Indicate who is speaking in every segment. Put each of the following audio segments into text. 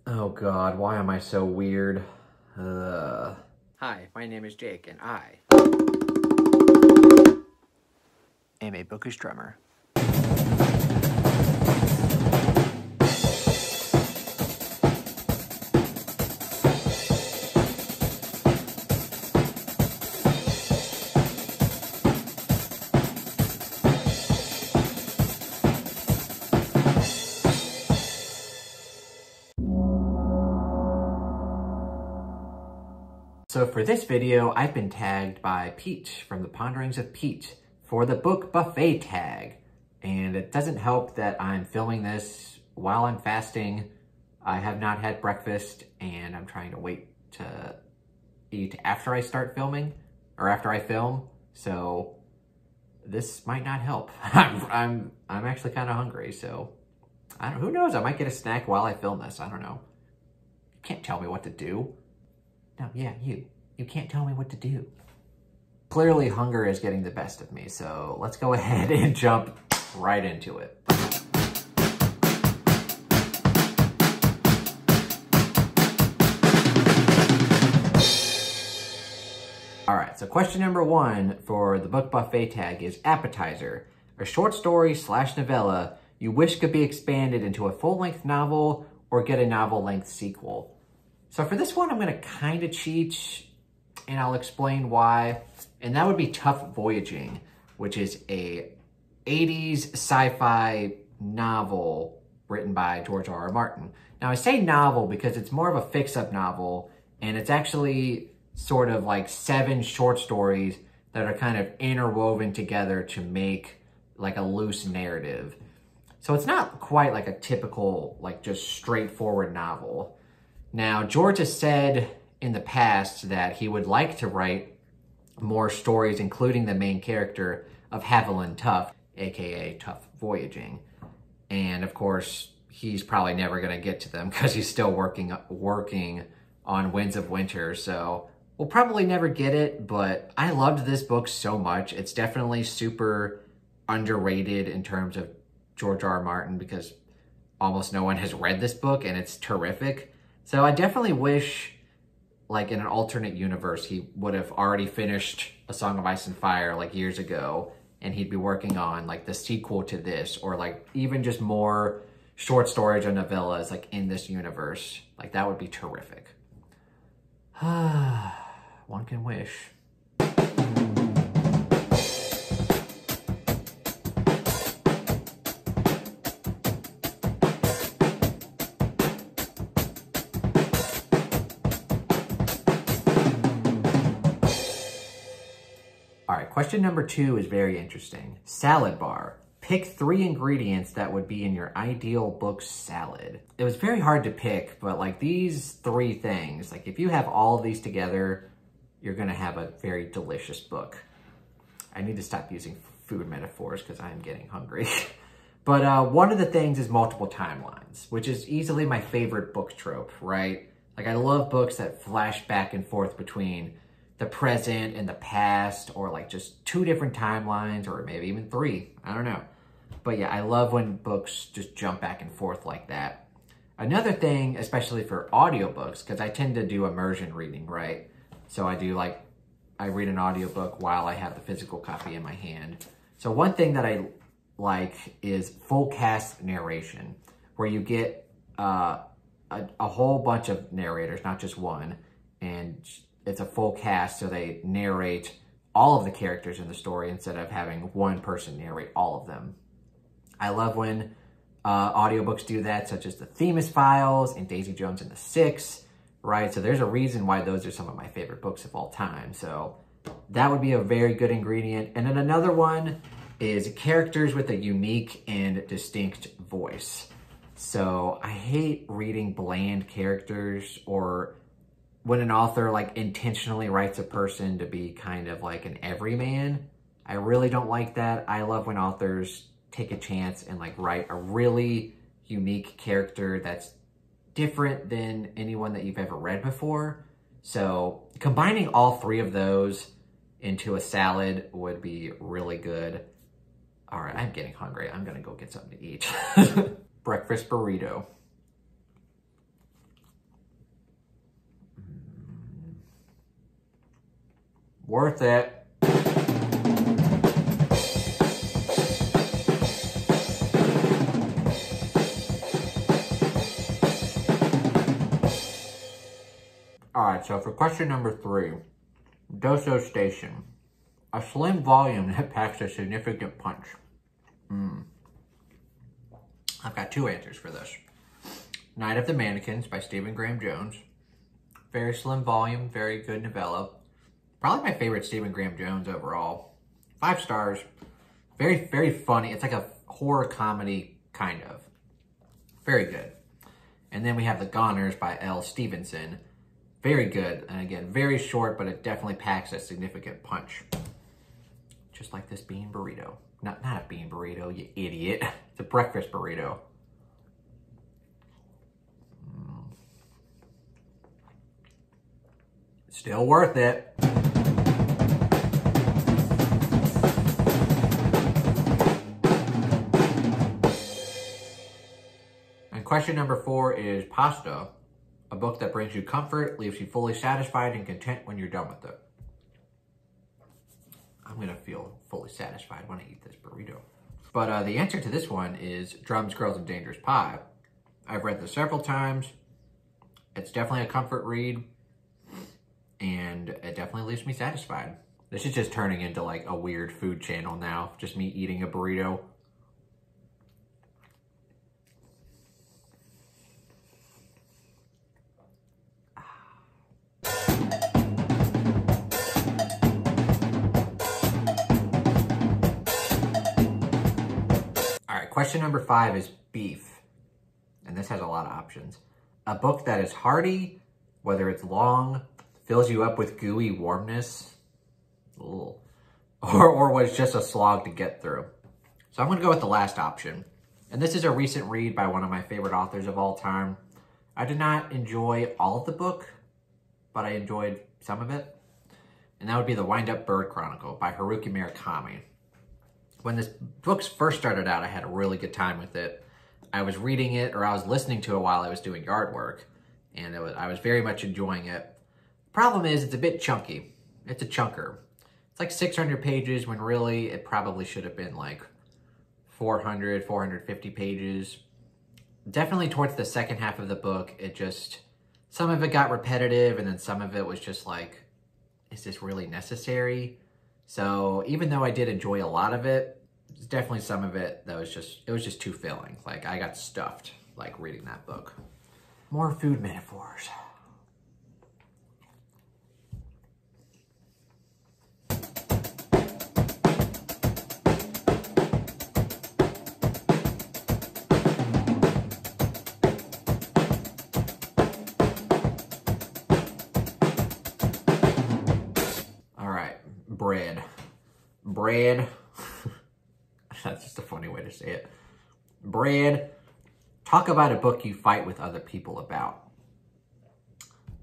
Speaker 1: Oh God, why am I so weird?
Speaker 2: Hi, my name is Jake, and I am a bookish drummer.
Speaker 1: So for this video, I've been tagged by Peach from the Ponderings of Peach for the book buffet tag. And it doesn't help that I'm filming this while I'm fasting. I have not had breakfast and I'm trying to wait to eat after I start filming or after I film. So this might not help. I'm actually kind of hungry, so who knows? I might get a snack while I film this. I don't know. You can't tell me what to do. No, yeah, you can't tell me what to do. Clearly hunger is getting the best of me, so let's go ahead and jump right into it. All right, so question number 1 for the book buffet tag is appetizer, a short story / novella you wish could be expanded into a full-length novel or get a novel-length sequel. So for this one, I'm gonna kind of cheat, and I'll explain why. And that would be Tough Voyaging, which is a 80s sci-fi novel written by George R.R. Martin. Now I say novel because it's more of a fix-up novel, and it's actually sort of like 7 short stories that are kind of interwoven together to make like a loose narrative. So it's not quite like a typical, like just straightforward novel. Now, George has said in the past that he would like to write more stories, including the main character of Haviland Tough, aka Tough Voyaging. And of course, he's probably never going to get to them because he's still working on Winds of Winter. So we'll probably never get it, but I loved this book so much. It's definitely super underrated in terms of George R.R. Martin because almost no one has read this book and it's terrific. So I definitely wish, like in an alternate universe, he would have already finished A Song of Ice and Fire like years ago, and he'd be working on like the sequel to this, or like even just more short stories or novellas like in this universe. Like that would be terrific. One can wish. All right, question number 2 is very interesting. Salad bar. Pick 3 ingredients that would be in your ideal book salad. It was very hard to pick, but like these 3 things, like if you have all of these together, you're gonna have a very delicious book. I need to stop using food metaphors because I'm getting hungry. But one of the things is multiple timelines, which is easily my favorite book trope, right? Like I love books that flash back and forth between the present and the past, or like just 2 different timelines, or maybe even 3, I don't know. But yeah, I love when books just jump back and forth like that. Another thing, especially for audiobooks, because I tend to do immersion reading, right? So I read an audiobook while I have the physical copy in my hand. So one thing that I like is full cast narration, where you get a whole bunch of narrators, not just one, and it's a full cast, so they narrate all of the characters in the story instead of having one person narrate all of them. I love when audiobooks do that, such as The Themis Files and Daisy Jones and the Six, right? So there's a reason why those are some of my favorite books of all time. So that would be a very good ingredient. And then another one is characters with a unique and distinct voice. So I hate reading bland characters, or when an author like intentionally writes a person to be kind of like an everyman. I really don't like that. I love when authors take a chance and like write a really unique character that's different than anyone that you've ever read before. So combining all 3 of those into a salad would be really good. All right, I'm getting hungry. I'm gonna go get something to eat. Breakfast burrito. Worth it. Alright, so for question number 3, Doso Station. A slim volume that packs a significant punch. I've got 2 answers for this. Night of the Mannequins by Stephen Graham Jones. Very slim volume, very good novella. Probably my favorite Stephen Graham Jones overall. 5 stars. Very, very funny. It's like a horror comedy, kind of. Very good. And then we have The Goners by L. Stevenson. Very good. And again, very short, but it definitely packs a significant punch. Just like this bean burrito. Not a bean burrito, you idiot. It's a breakfast burrito. Still worth it. And question number 4 is Pasta, a book that brings you comfort, leaves you fully satisfied and content when you're done with it. I'm gonna feel fully satisfied when I eat this burrito. But the answer to this one is Drums, Girls, and Dangerous Pie. I've read this several times. It's definitely a comfort read, and it definitely leaves me satisfied. This is just turning into like a weird food channel now, just me eating a burrito. Question number 5 is Beef, and this has a lot of options. A book that is hearty, whether it's long, fills you up with gooey warmness, or was just a slog to get through. So I'm going to go with the last option. And this is a recent read by one of my favorite authors of all time. I did not enjoy all of the book, but I enjoyed some of it. And that would be The Wind-Up Bird Chronicle by Haruki Murakami. When this book first started out, I had a really good time with it. I was reading it, or I was listening to it while I was doing yard work, and I was very much enjoying it. Problem is, it's a bit chunky. It's a chunker. It's like 600 pages when really it probably should have been like 400, 450 pages. Definitely towards the second half of the book, some of it got repetitive, and then some of it was just like, is this really necessary? So even though I did enjoy a lot of it, there's definitely some of it that was just too filling. Like I got stuffed like reading that book. More food metaphors. Bread. That's just a funny way to say it. Bread. Talk about a book you fight with other people about.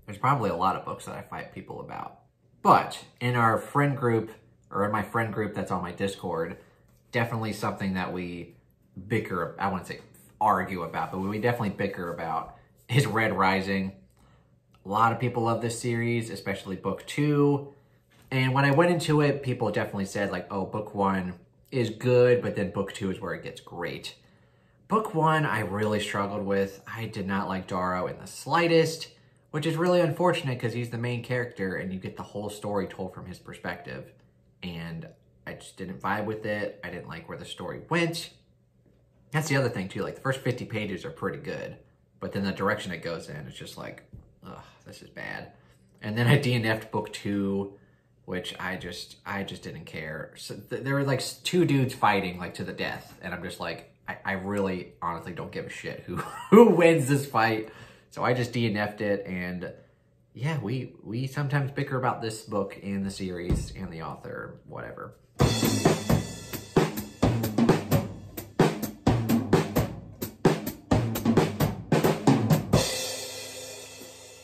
Speaker 1: There's probably a lot of books that I fight people about. But in our friend group, or in my friend group that's on my Discord, definitely something that we bicker, I wouldn't say argue about, but we definitely bicker about is Red Rising. A lot of people love this series, especially book 2. And when I went into it, people definitely said like, oh, book 1 is good, but then book 2 is where it gets great. Book 1, I really struggled with. I did not like Darrow in the slightest, which is really unfortunate because he's the main character and you get the whole story told from his perspective. And I just didn't vibe with it. I didn't like where the story went. That's the other thing too, like the first 50 pages are pretty good, but then the direction it goes in, it's just like, ugh, this is bad. And then I DNF'd book 2, which I just didn't care. So there were like 2 dudes fighting like to the death. And I'm just like, I really honestly don't give a shit who wins this fight. So I just DNF'd it. And yeah, we sometimes bicker about this book and the series and the author, whatever.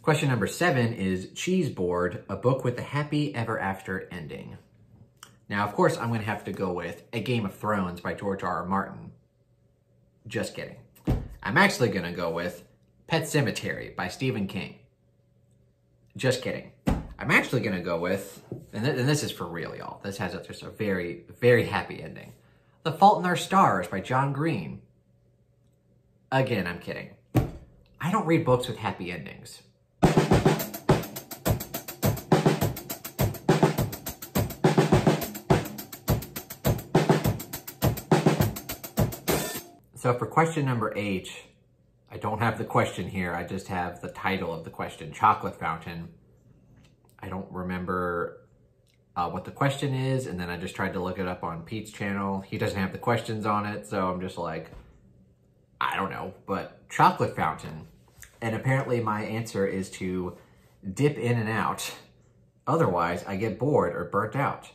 Speaker 1: Question number 7 is Cheese Board, a book with a happy ever after ending. Now, of course, I'm going to have to go with A Game of Thrones by George R.R. Martin. Just kidding. I'm actually going to go with Pet Sematary by Stephen King. Just kidding. I'm actually going to go with, and this is for real, y'all. This has just a very, very happy ending. The Fault in Our Stars by John Green. Again, I'm kidding. I don't read books with happy endings. So for question number 8, I don't have the question here. I just have the title of the question, Chocolate Fountain. I don't remember what the question is, and then I just tried to look it up on Pete's channel. He doesn't have the questions on it, so I'm just like, I don't know, but Chocolate Fountain. And apparently my answer is to dip in and out. Otherwise, I get bored or burnt out.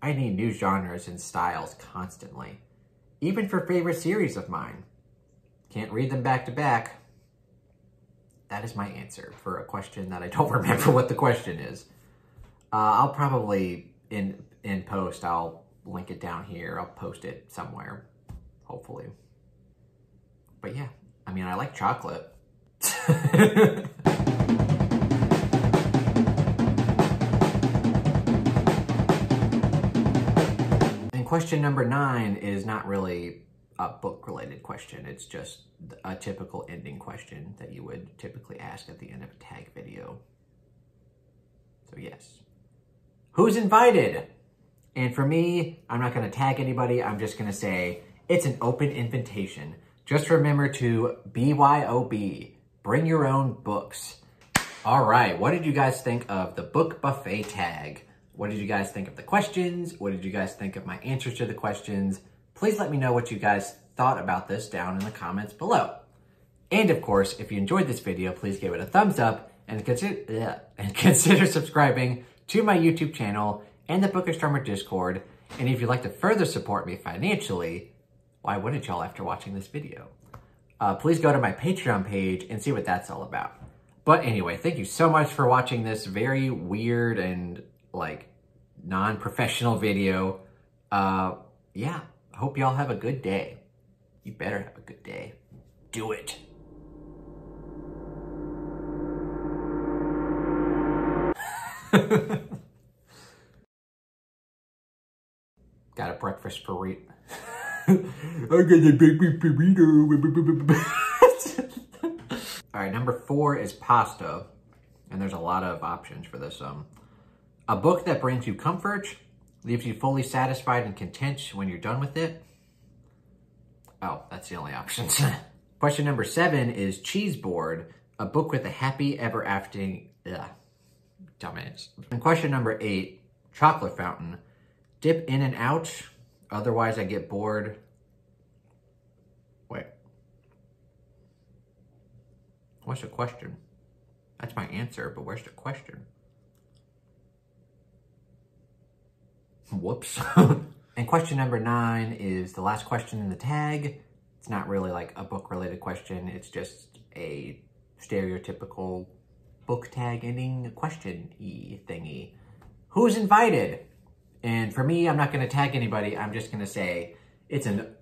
Speaker 1: I need new genres and styles constantly. Even for favorite series of mine. Can't read them back to back. That is my answer for a question that I don't remember what the question is. I'll probably, in post, I'll link it down here. I'll post it somewhere, hopefully. But yeah, I mean, I like chocolate. And question number 9 is not really a book-related question. It's just a typical ending question that you would typically ask at the end of a tag video. So yes. Who's invited? And for me, I'm not going to tag anybody. I'm just going to say it's an open invitation. Just remember to BYOB. Bring your own books. All right, what did you guys think of the book buffet tag? What did you guys think of the questions? What did you guys think of my answers to the questions? Please let me know what you guys thought about this down in the comments below. And of course, if you enjoyed this video, please give it a thumbs up and consider subscribing to my YouTube channel and the Bookish Drummer Discord. And if you'd like to further support me financially, why wouldn't y'all after watching this video? Please go to my Patreon page and see what that's all about. But anyway, thank you so much for watching this very weird and like non-professional video. Yeah, I hope y'all have a good day. You better have a good day. Do it. Got a breakfast burrito. I got a breakfast burrito. All right, number 4 is pasta. And there's a lot of options for this. A book that brings you comfort, leaves you fully satisfied and content when you're done with it. Oh, that's the only options. Question number 7 is Cheese Board, a book with a happy ever after. Dumbass. And question number 8, Chocolate Fountain, dip in and out, otherwise I get bored. Wait. What's the question? That's my answer, but where's the question? Whoops. And question number 9 is the last question in the tag. It's not really like a book-related question. It's just a stereotypical book tag ending question-y thingy. Who's invited? And for me, I'm not going to tag anybody. I'm just going to say it's an